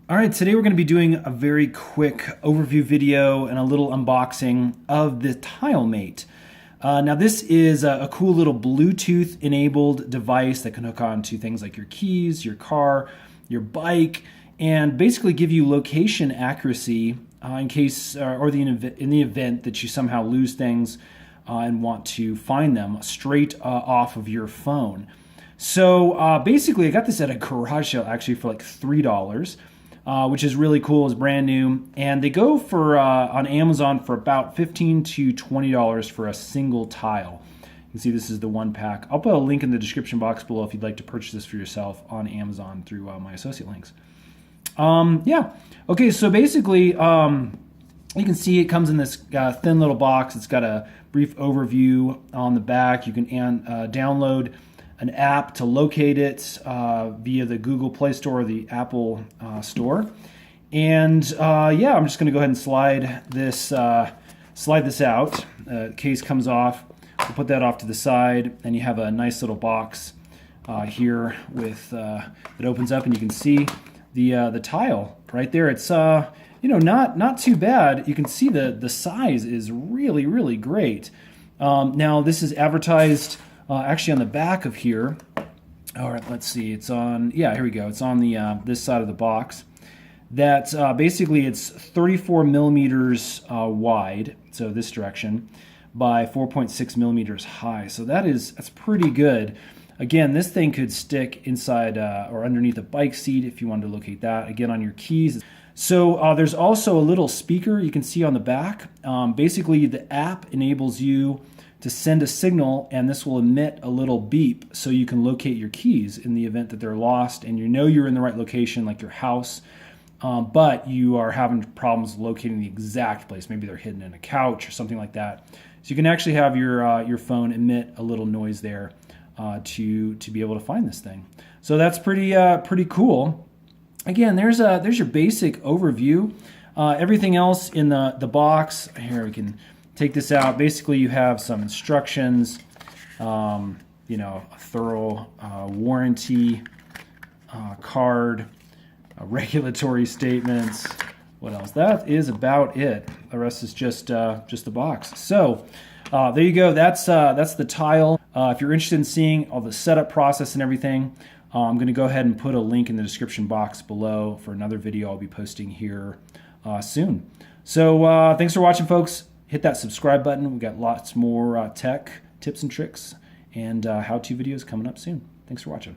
All right, today we're going to be doing a very quick overview video and a little unboxing of the TileMate. Now this is a cool little Bluetooth enabled device that can hook on to things like your keys, your car, your bike, and basically give you location accuracy in case or in the event that you somehow lose things and want to find them straight off of your phone. So basically I got this at a garage sale actually for like $3. Which is really cool. It's brand new, and they go for on Amazon for about $15 to $20 for a single tile. You can see this is the one pack. I'll put a link in the description box below if you'd like to purchase this for yourself on Amazon through my associate links. Yeah. Okay. So basically, you can see it comes in this thin little box. It's got a brief overview on the back. You can download an app to locate it via the Google Play Store or the Apple Store. And yeah, I'm just going to go ahead and slide this out. The case comes off. We'll put that off to the side, and you have a nice little box here with that opens up, and you can see the tile right there. It's not too bad. You can see the size is really great. Now this is advertised. Actually on the back of here, all right, let's see, it's on, yeah, here we go. It's on the this side of the box. That basically it's 34 millimeters wide, so this direction, by 4.6 millimeters high. So that's pretty good. Again, this thing could stick inside or underneath a bike seat if you wanted to locate that. Again, on your keys. So there's also a little speaker you can see on the back. Basically, the app enables you to send a signal, and this will emit a little beep so you can locate your keys in the event that they're lost and you know you're in the right location, like your house, but you are having problems locating the exact place. Maybe they're hidden in a couch or something like that. So you can actually have your phone emit a little noise there to be able to find this thing. So that's pretty cool. Again, there's your basic overview. Everything else in the box here, we can take this out. Basically, you have some instructions, a thorough warranty card, regulatory statements. What else? That is about it. The rest is just the box. So there you go. That's the tile. If you're interested in seeing all the setup process and everything, I'm going to go ahead and put a link in the description box below for another video I'll be posting here soon. So thanks for watching, folks. Hit that subscribe button. We've got lots more tech tips and tricks and how-to videos coming up soon. Thanks for watching.